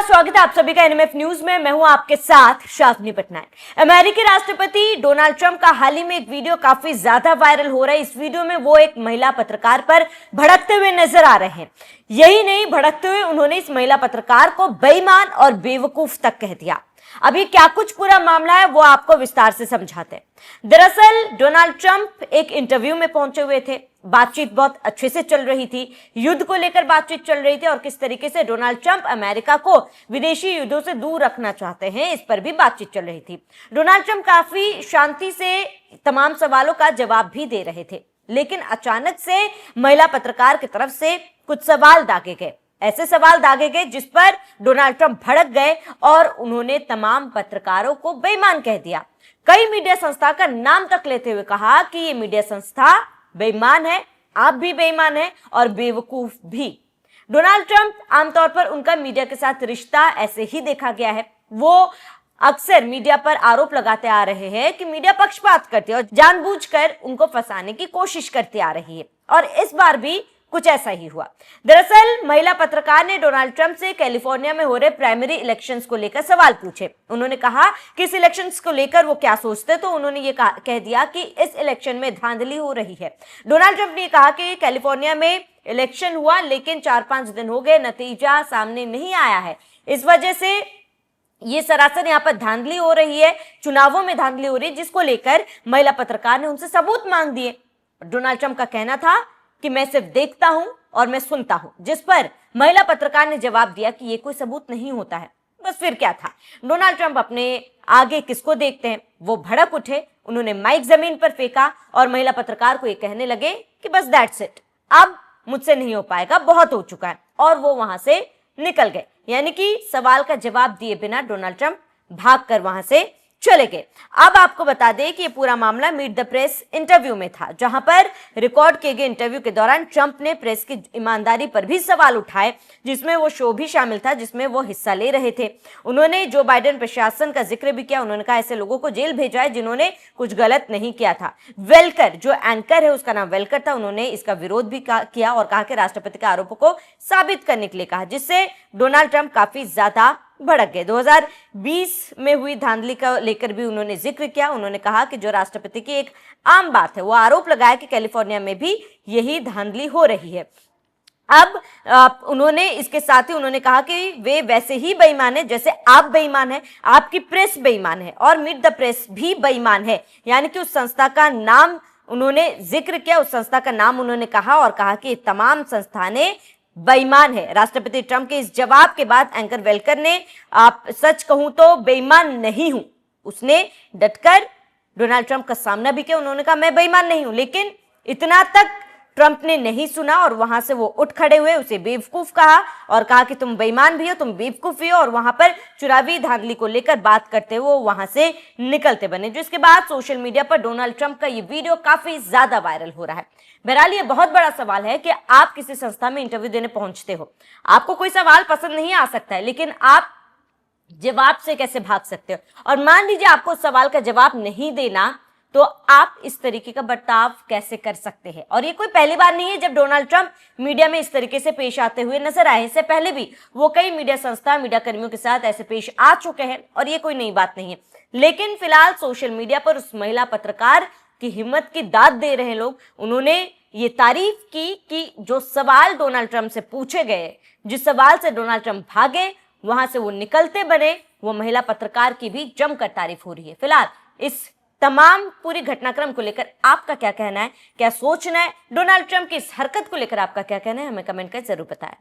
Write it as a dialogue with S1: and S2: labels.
S1: स्वागत है आप सभी का एनएमएफ न्यूज में। मैं हूं आपके साथ शालिनी पटनायक। अमेरिकी राष्ट्रपति डोनाल्ड ट्रंप का हाल ही में एक वीडियो काफी ज्यादा वायरल हो रहा है। इस वीडियो में वो एक महिला पत्रकार पर भड़कते हुए नजर आ रहे हैं। यही नहीं, भड़कते हुए उन्होंने इस महिला पत्रकार को बेईमान और बेवकूफ तक कह दिया। अभी क्या कुछ पूरा मामला है वो आपको विस्तार से समझाते हैं। दरअसल डोनाल्ड ट्रंप एक इंटरव्यू में पहुंचे हुए थे। बातचीत बहुत अच्छे से चल रही थी, युद्ध को लेकर बातचीत चल रही थी और किस तरीके से डोनाल्ड ट्रंप अमेरिका को विदेशी युद्धों से दूर रखना चाहते हैं, इस पर भी बातचीत चल रही थी। डोनाल्ड ट्रंप काफी शांति से तमाम सवालों का जवाब भी दे रहे थे, लेकिन अचानक से महिला पत्रकार की तरफ से कुछ सवाल दागे गए। ऐसे सवाल दागे गए जिस पर डोनाल्ड ट्रंप भड़क गए और उन्होंने तमाम पत्रकारों को बेईमान कह दिया। कई मीडिया संस्था का नाम तक लेते हुए कहा कि ये मीडिया संस्था बेईमान है, आप भी बेईमान हैं और बेवकूफ भी। डोनाल्ड ट्रंप आमतौर पर उनका मीडिया के साथ रिश्ता ऐसे ही देखा गया है। वो अक्सर मीडिया पर आरोप लगाते आ रहे हैं कि मीडिया पक्षपात करती है और जानबूझकर उनको फंसाने की कोशिश करती आ रही है, और इस बार भी कुछ ऐसा ही हुआ। दरअसल महिला पत्रकार ने डोनाल्ड ट्रंप से कैलिफोर्निया में हो रहे प्राइमरी इलेक्शंस को लेकर सवाल पूछे। उन्होंने कहा कि इस इलेक्शंस को लेकर वो क्या सोचते, तो उन्होंने ये कह दिया कि इस इलेक्शन में धांधली हो रही है। डोनाल्ड ट्रंप ने कहा कि कैलिफोर्निया में इलेक्शन हुआ, लेकिन 4-5 दिन हो गए, नतीजा सामने नहीं आया है। इस वजह से ये सरासर यहाँ पर धांधली हो रही है, चुनावों में धांधली हो रही है, जिसको लेकर महिला पत्रकार ने उनसे सबूत मांग दिए। डोनाल्ड ट्रंप का कहना था कि मैं सिर्फ देखता हूं और मैं सुनता हूं, जिस पर महिला पत्रकार ने जवाब दिया कि ये कोई सबूत नहीं होता है। बस फिर क्या था, डोनाल्ड ट्रंप अपने आगे किसको देखते हैं, वो भड़क उठे। उन्होंने माइक जमीन पर फेंका और महिला पत्रकार को ये कहने लगे कि बस दैट्स इट, अब मुझसे नहीं हो पाएगा, बहुत हो चुका है, और वो वहां से निकल गए। यानी कि सवाल का जवाब दिए बिना डोनाल्ड ट्रंप भागकर वहां से चले गए। अब आपको बता दें कि ये पूरा मामला मीट द प्रेस इंटरव्यू में था, जहां पर रिकॉर्ड किए गए इंटरव्यू के दौरान ट्रंप ने प्रेस की ईमानदारी पर भी सवाल उठाए, जिसमें वो शो भी शामिल था जिसमें वो हिस्सा ले रहे थे। उन्होंने जो बाइडेन प्रशासन का जिक्र भी किया। उन्होंने कहा ऐसे लोगों को जेल भेजा है जिन्होंने कुछ गलत नहीं किया था। वेलकर, जो एंकर है उसका नाम वेलकर था, उन्होंने इसका विरोध भी किया और कहा कि राष्ट्रपति के आरोपों को साबित करने के लिए कहा, जिससे डोनाल्ड ट्रंप काफी ज्यादा भड़क गए। 2020 में हुई धांधली का लेकर भी उन्होंने जिक्र किया। उन्होंने कहा कि जो राष्ट्रपति की एक आम बात है, वो आरोप लगाया कि कैलिफोर्निया में भी यही धांधली हो रही है। अब उन्होंने इसके साथ ही उन्होंने कहा कि वे वैसे ही बेईमान है जैसे आप बेईमान है, आपकी प्रेस बेईमान है और मीट द प्रेस भी बेईमान है। यानी कि उस संस्था का नाम उन्होंने जिक्र किया, उस संस्था का नाम उन्होंने कहा और कहा कि तमाम संस्थानें बेईमान है। राष्ट्रपति ट्रंप के इस जवाब के बाद एंकर वेलकर ने, आप सच कहूं तो बेईमान नहीं हूं, उसने डटकर डोनाल्ड ट्रंप का सामना भी किया। उन्होंने कहा मैं बेईमान नहीं हूं, लेकिन इतना तक ट्रंप ने नहीं सुना और वहां से वो उठ खड़े हुए, उसे बेवकूफ कहा और कहा कि तुम बेईमान भी हो, तुम बेवकूफ भी हो, और वहां पर चुनावी धांधली को लेकर बात करते हुए वहां से निकलते बने। जो इसके बाद सोशल मीडिया पर डोनाल्ड ट्रंप का ये वीडियो काफी ज्यादा वायरल हो रहा है। बहरहाल ये बहुत बड़ा सवाल है कि आप किसी संस्था में इंटरव्यू देने पहुंचते हो, आपको कोई सवाल पसंद नहीं आ सकता है, लेकिन आप जवाब से कैसे भाग सकते हो? और मान लीजिए आपको सवाल का जवाब नहीं देना, तो आप इस तरीके का बर्ताव कैसे कर सकते हैं? और ये कोई पहली बार नहीं है जब डोनाल्ड ट्रंप मीडिया में इस तरीके से पेश आते हुए नजर आए। इससे पहले भी वो कई मीडिया संस्था, मीडिया कर्मियों के साथ ऐसे पेश आ चुके हैं और ये कोई नई बात नहीं है। लेकिन फिलहाल सोशल मीडिया पर उस महिला पत्रकार की हिम्मत की दाद दे रहे लोग, उन्होंने ये तारीफ की कि जो सवाल डोनाल्ड ट्रंप से पूछे गए, जिस सवाल से डोनाल्ड ट्रंप भागे, वहां से वो निकलते बने, वो महिला पत्रकार की भी जमकर तारीफ हो रही है। फिलहाल इस तमाम पूरी घटनाक्रम को लेकर आपका क्या कहना है, क्या सोचना है, डोनाल्ड ट्रंप की इस हरकत को लेकर आपका क्या कहना है, हमें कमेंट कर जरूर बताएं।